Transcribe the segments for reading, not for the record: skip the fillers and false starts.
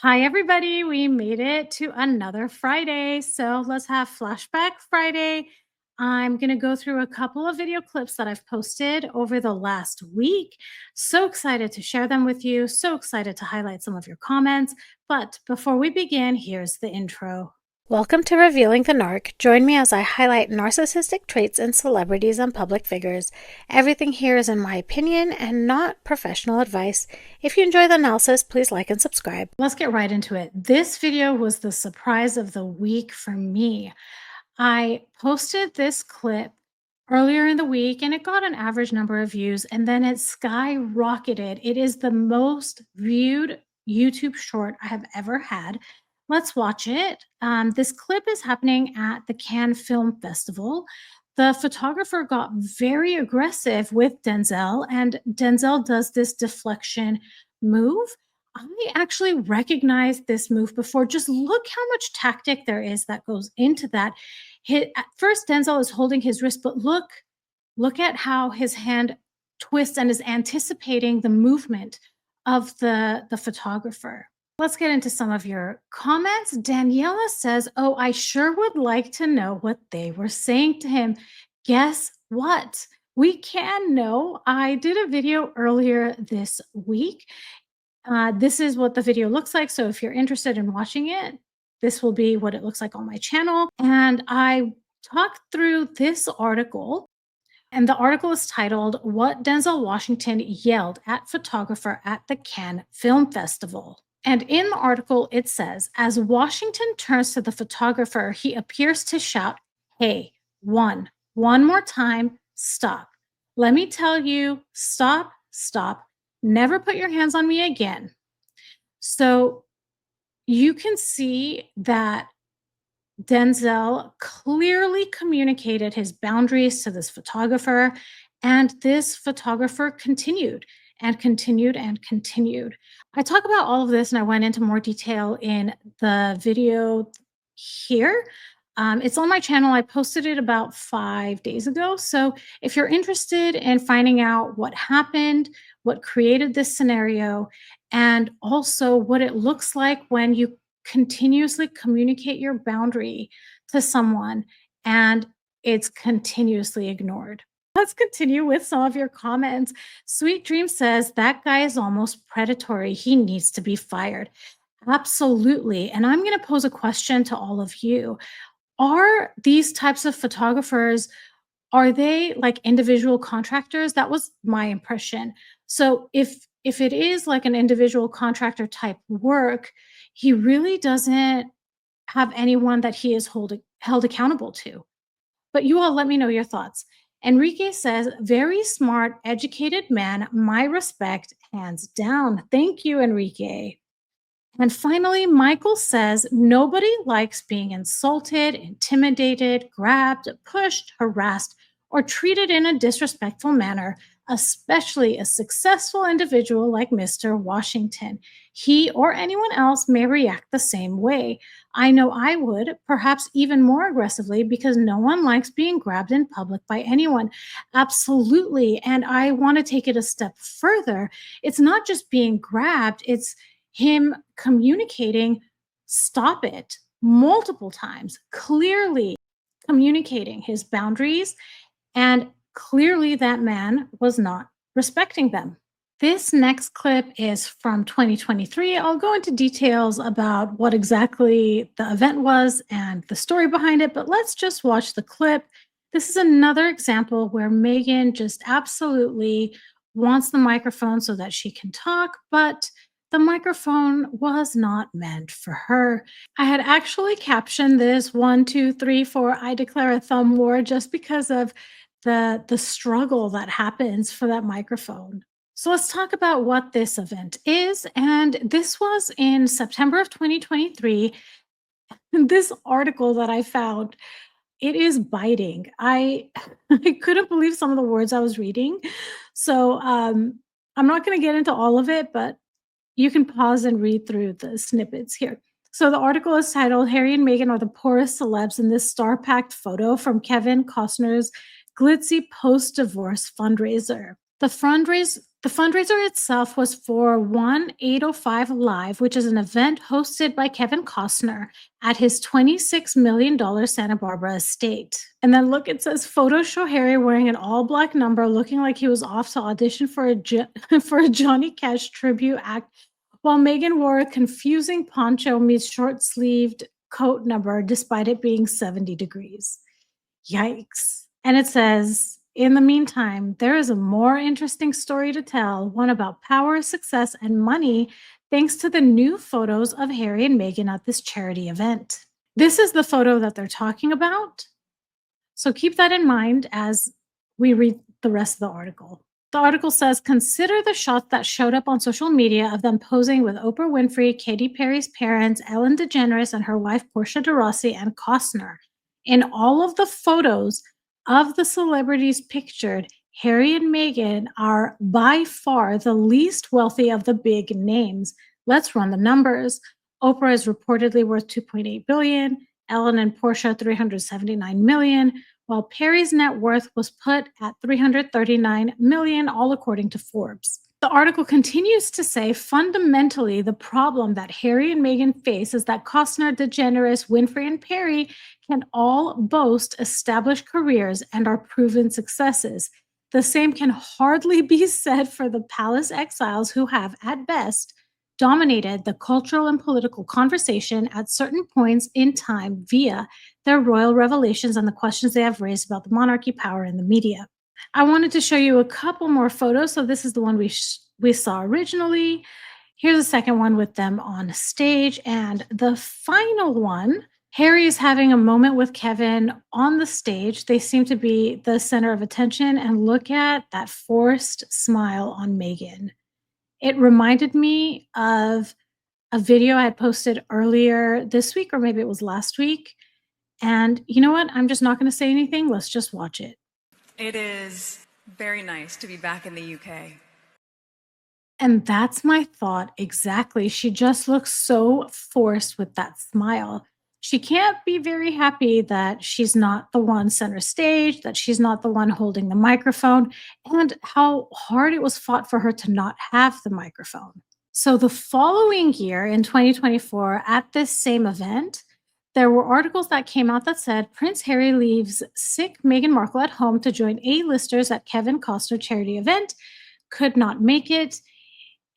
Hi, everybody. We made it to another Friday. So let's have Flashback Friday. I'm going to go through a couple of video clips that I've posted over the last week. So excited to share them with you. So excited to highlight some of your comments. But before we begin, here's the intro. Welcome to Revealing the Narc. Join me as I highlight narcissistic traits in celebrities and public figures. Everything here is in my opinion and not professional advice. If you enjoy the analysis, please like and subscribe. Let's get right into it. This video was the surprise of the week for me. I posted this clip earlier in the week and it got an average number of views and then it skyrocketed. It is the most viewed YouTube short I have ever had. Let's watch it. This clip is happening at the Cannes Film Festival. The photographer got very aggressive with Denzel, and Denzel does this deflection move. I actually recognized this move before. Just look how much tactic there is that goes into that. At first, Denzel is holding his wrist, but look at how his hand twists and is anticipating the movement of the photographer. Let's get into some of your comments. Daniela says, "Oh, I sure would like to know what they were saying to him." Guess what? We can know. I did a video earlier this week. This is what the video looks like. So if you're interested in watching it, this will be what it looks like on my channel. And I talked through this article, and the article is titled, "What Denzel Washington Yelled at Photographer at the Cannes Film Festival." And in the article, it says, as Washington turns to the photographer, he appears to shout, "Hey, one more time, stop. Let me tell you, stop, stop. Never put your hands on me again." So you can see that Denzel clearly communicated his boundaries to this photographer, and this photographer continued and continued and continued. I talk about all of this and I went into more detail in the video here. It's on my channel. I posted it about 5 days ago. So if you're interested in finding out what happened, what created this scenario, and also what it looks like when you continuously communicate your boundary to someone and it's continuously ignored. Let's continue with some of your comments. Sweet Dream says, "That guy is almost predatory. He needs to be fired." Absolutely. And I'm going to pose a question to all of you. Are these types of photographers, are they like individual contractors? That was my impression. So if it is like an individual contractor type work, he really doesn't have anyone that he is held accountable to. But you all let me know your thoughts. Enrique says, "Very smart, educated man. My respect, hands down." Thank you, Enrique. And finally, Michael says, "Nobody likes being insulted, intimidated, grabbed, pushed, harassed, or treated in a disrespectful manner, especially a successful individual like Mr. Washington. He or anyone else may react the same way. I know I would, perhaps even more aggressively, because no one likes being grabbed in public by anyone." Absolutely. And I want to take it a step further. It's not just being grabbed, it's him communicating, "Stop it," multiple times, clearly communicating his boundaries, and clearly that man was not respecting them. This next clip is from 2023. I'll go into details about what exactly the event was and the story behind it, but let's just watch the clip. This is another example where Meghan just absolutely wants the microphone so that she can talk, but the microphone was not meant for her. I had actually captioned this 1, 2, 3, 4, I declare a thumb war, just because of the struggle that happens for that microphone. So let's talk about what this event is. And this was in September of 2023. This article that I found, it is biting. I I couldn't believe some of the words I was reading. So I'm not going to get into all of it, but you can pause and read through the snippets here. So the article is titled, "Harry and Meghan are the poorest celebs in this star-packed photo from Kevin Costner's glitzy post-divorce fundraiser." The The fundraiser itself was for 1805 Live, which is an event hosted by Kevin Costner at his $26 million Santa Barbara estate. And then look, it says photos show Harry wearing an all black number, looking like he was off to audition for for a Johnny Cash tribute act, while Meghan wore a confusing poncho meets short sleeved coat number despite it being 70 degrees. Yikes. And it says, in the meantime, there is a more interesting story to tell, one about power, success, and money, thanks to the new photos of Harry and Meghan at this charity event. This is the photo that they're talking about. So keep that in mind as we read the rest of the article. The article says, consider the shots that showed up on social media of them posing with Oprah Winfrey, Katy Perry's parents, Ellen DeGeneres, and her wife, Portia de Rossi, and Costner. In all of the photos of the celebrities pictured, Harry and Meghan are by far the least wealthy of the big names. Let's run the numbers. Oprah is reportedly worth 2.8 billion, Ellen and Portia 379 million, while Perry's net worth was put at 339 million, all according to Forbes. The article continues to say, fundamentally, the problem that Harry and Meghan face is that Costner, DeGeneres, Winfrey, and Perry can all boast established careers and are proven successes. The same can hardly be said for the palace exiles who have, at best, dominated the cultural and political conversation at certain points in time via their royal revelations and the questions they have raised about the monarchy, power, and the media. I wanted to show you a couple more photos. So this is the one we saw originally. Here's a second one with them on stage. And the final one, Harry is having a moment with Kevin on the stage. They seem to be the center of attention. And look at that forced smile on Meghan. It reminded me of a video I had posted earlier this week, or maybe it was last week. And you know what? I'm just not going to say anything. Let's just watch it. It is very nice to be back in the UK. And that's my thought exactly. She just looks so forced with that smile. She can't be very happy that she's not the one center stage, that she's not the one holding the microphone, and how hard it was fought for her to not have the microphone. So the following year in 2024, at this same event, there were articles that came out that said Prince Harry leaves sick Meghan Markle at home to join A-listers at Kevin Costner charity event, could not make it.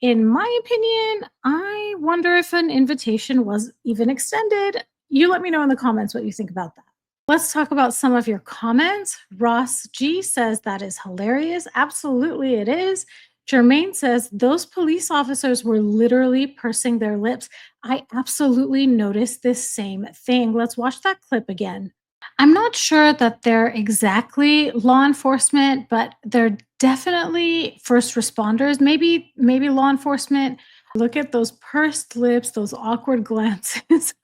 In my opinion, I wonder if an invitation was even extended. You let me know in the comments what you think about that. Let's talk about some of your comments. Ross G says that is hilarious. Absolutely, it is. Jermaine says those police officers were literally pursing their lips. I absolutely noticed this same thing. Let's watch that clip again. I'm not sure that they're exactly law enforcement, but they're definitely first responders, maybe law enforcement. Look at those pursed lips, those awkward glances.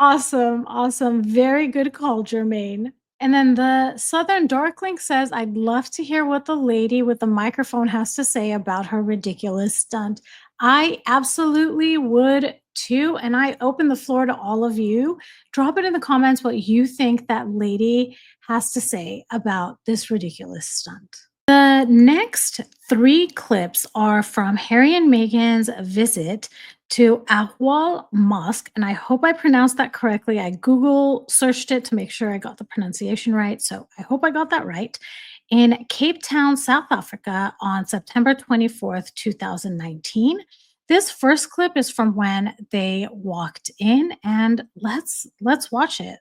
Awesome, awesome. Very good call, Jermaine. And then the Southern Darklink says, I'd love to hear what the lady with the microphone has to say about her ridiculous stunt. I absolutely would too. And I open the floor to all of you. Drop it in the comments what you think that lady has to say about this ridiculous stunt. The next 3 clips are from Harry and Meghan's visit to Ahwal Mosque, and I hope I pronounced that correctly. I Google searched it to make sure I got the pronunciation right, so I hope I got that right, in Cape Town, South Africa on September 24th, 2019. This first clip is from when they walked in, and let's watch it.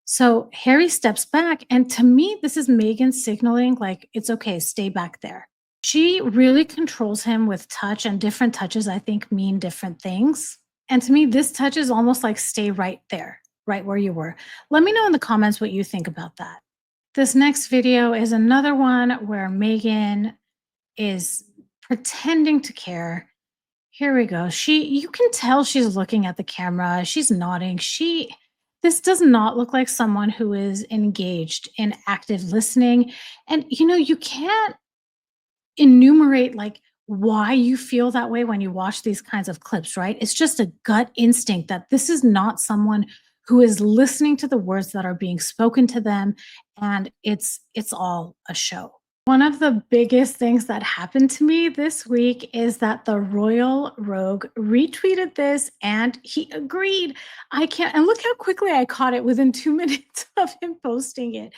So Harry steps back, and to me, this is Meghan signaling like, it's okay, stay back there. She really controls him with touch, and different touches, I think, mean different things. And to me, this touch is almost like stay right there, right where you were. Let me know in the comments what you think about that. This next video is another one where Meghan is pretending to care. Here we go. You can tell she's looking at the camera. She's nodding. This does not look like someone who is engaged in active listening. And you can't enumerate like why you feel that way when you watch these kinds of clips, right? It's just a gut instinct that this is not someone who is listening to the words that are being spoken to them, and it's all a show. One of the biggest things that happened to me this week is that the Royal Rogue retweeted this and he agreed. I can't, and look how quickly I caught it within 2 minutes of him posting it.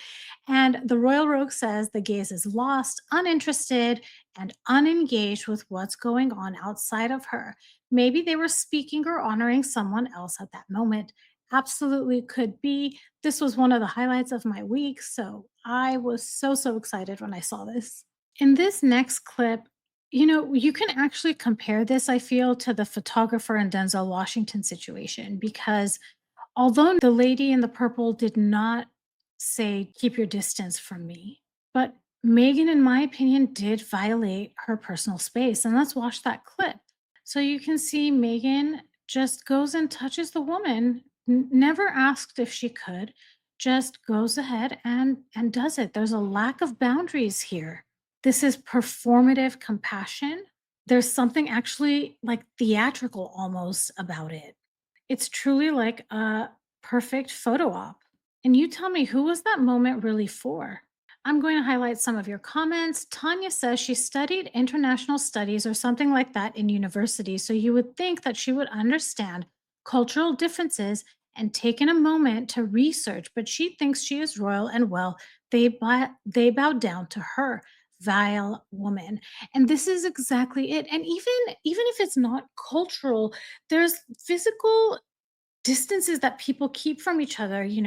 And the Royal Rogue says the gaze is lost, uninterested, and unengaged with what's going on outside of her. Maybe they were speaking or honoring someone else at that moment. Absolutely could be. This was one of the highlights of my week, so I was so excited when I saw this. In this next clip, you can actually compare this, I feel, to the photographer and Denzel Washington situation because although the lady in the purple did not say, keep your distance from me, but Megan, in my opinion, did violate her personal space. And let's watch that clip. So you can see Megan just goes and touches the woman, never asked if she could, just goes ahead and does it. There's a lack of boundaries here. This is performative compassion. There's something actually like theatrical almost about it. It's truly like a perfect photo op. And you tell me, who was that moment really for? I'm going to highlight some of your comments. Tanya says she studied international studies or something like that in university. So you would think that she would understand cultural differences and taken a moment to research, but she thinks she is royal and well, they bow down to her. Vile woman. And this is exactly it. And even if it's not cultural, there's physical distances that people keep from each other. You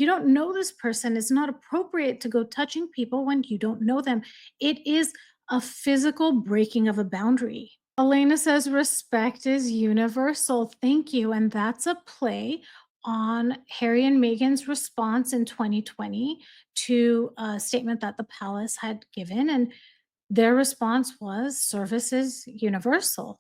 don't know this person. It's not appropriate to go touching people when you don't know them. It is a physical breaking of a boundary. Elena says respect is universal. Thank you. And that's a play on Harry and Meghan's response in 2020 to a statement that the palace had given. And their response was service is universal.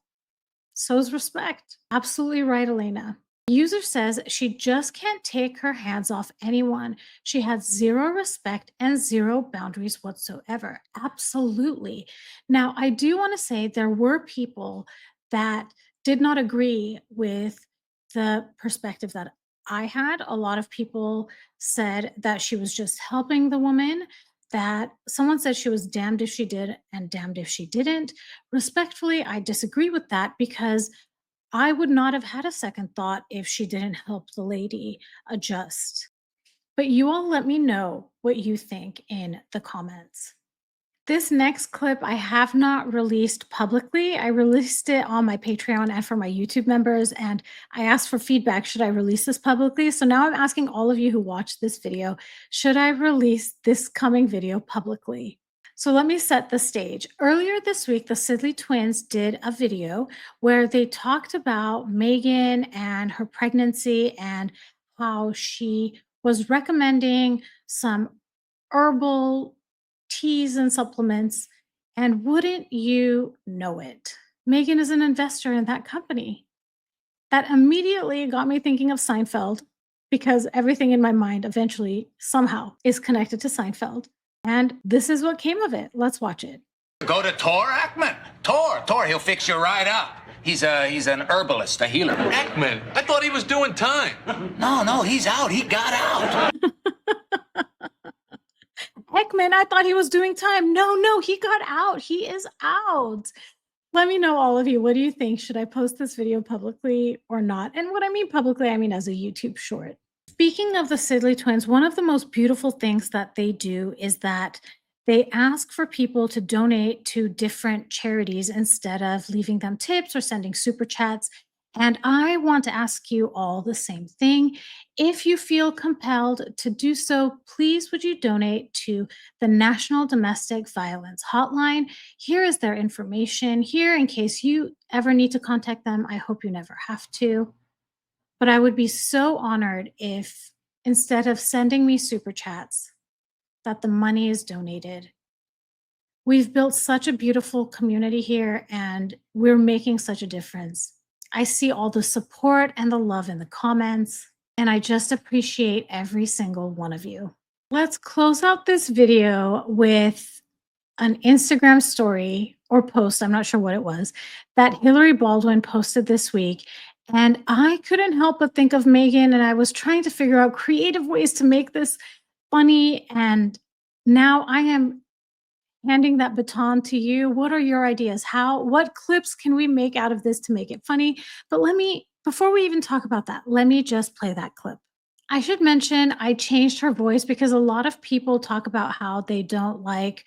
So is respect. Absolutely right, Elena. User says she just can't take her hands off anyone. She has zero respect and zero boundaries whatsoever. Absolutely. Now, I do want to say there were people that did not agree with the perspective that I had. A lot of people said that she was just helping the woman, that someone said she was damned if she did and damned if she didn't. Respectfully, I disagree with that because I would not have had a second thought if she didn't help the lady adjust. But you all let me know what you think in the comments. This next clip I have not released publicly. I released it on my Patreon and for my YouTube members, and I asked for feedback. Should I release this publicly? So now I'm asking all of you who watch this video, should I release this coming video publicly? So let me set the stage. Earlier this week, the Sidley twins did a video where they talked about Meghan and her pregnancy and how she was recommending some herbal teas and supplements. And wouldn't you know it, Meghan is an investor in that company. That immediately got me thinking of Seinfeld because everything in my mind eventually somehow is connected to Seinfeld. And this is what came of it. Let's watch it. Go to Tor Ackman. Tor, he'll fix you right up. He's an herbalist, a healer. Ekman, I thought he was doing time. No, he's out. He got out. Heckman, I thought he was doing time. No, he got out. He is out. Let me know, all of you. What do you think? Should I post this video publicly or not? And what I mean publicly, I mean as a YouTube short. Speaking of the Sidley twins, one of the most beautiful things that they do is that they ask for people to donate to different charities instead of leaving them tips or sending super chats. And I want to ask you all the same thing. If you feel compelled to do so, please would you donate to the National Domestic Violence Hotline? Here is their information here in case you ever need to contact them. I hope you never have to. But I would be so honored if instead of sending me super chats, that the money is donated. We've built such a beautiful community here and we're making such a difference. I see all the support and the love in the comments, and I just appreciate every single one of you. Let's close out this video with an Instagram story or post, I'm not sure what it was, that Hilaria Baldwin posted this week. And I couldn't help but think of Meghan, and I was trying to figure out creative ways to make this funny. And now I am handing that baton to you. What are your ideas? What clips can we make out of this to make it funny? But before we even talk about that, let me just play that clip. I should mention I changed her voice because a lot of people talk about how they don't like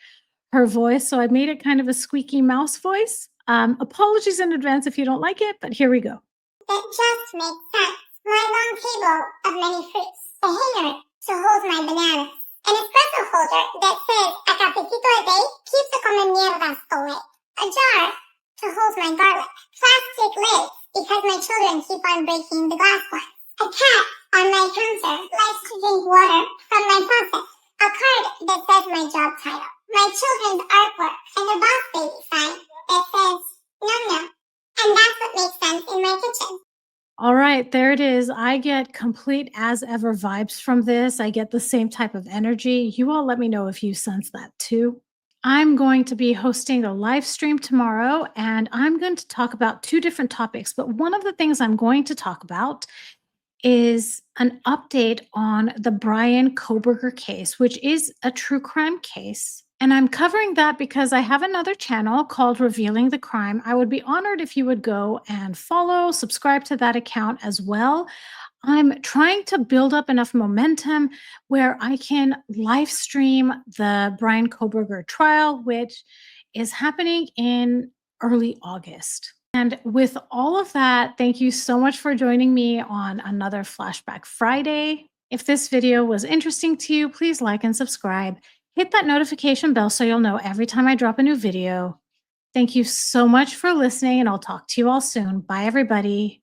her voice. So I made it kind of a squeaky mouse voice. Apologies in advance if you don't like it, but here we go. It just makes sense. My long table of many fruits. A hanger to hold my bananas. An espresso holder that says a cafecito a day keeps the come mierdas away. A jar to hold my garlic. Plastic lids because my children keep on breaking the glass ones. A cat on my counter likes to drink water from my faucet. A card that says my job title. My children's artwork and a boss baby sign that says no no. And that's what makes sense in my kitchen. All right, there it is. I get complete as ever vibes from this. I get the same type of energy. You all let me know if you sense that too. I'm going to be hosting a live stream tomorrow, and I'm going to talk about two different topics. But one of the things I'm going to talk about is an update on the Brian Koberger case, which is a true crime case. And I'm covering that because I have another channel called Revealing the Crime. I would be honored if you would go and follow, subscribe to that account as well. I'm trying to build up enough momentum where I can live stream the Brian Koberger trial, which is happening in early August. And with all of that, thank you so much for joining me on another Flashback Friday. If this video was interesting to you, please like and subscribe. Hit that notification bell so you'll know every time I drop a new video. Thank you so much for listening, and I'll talk to you all soon. Bye, everybody.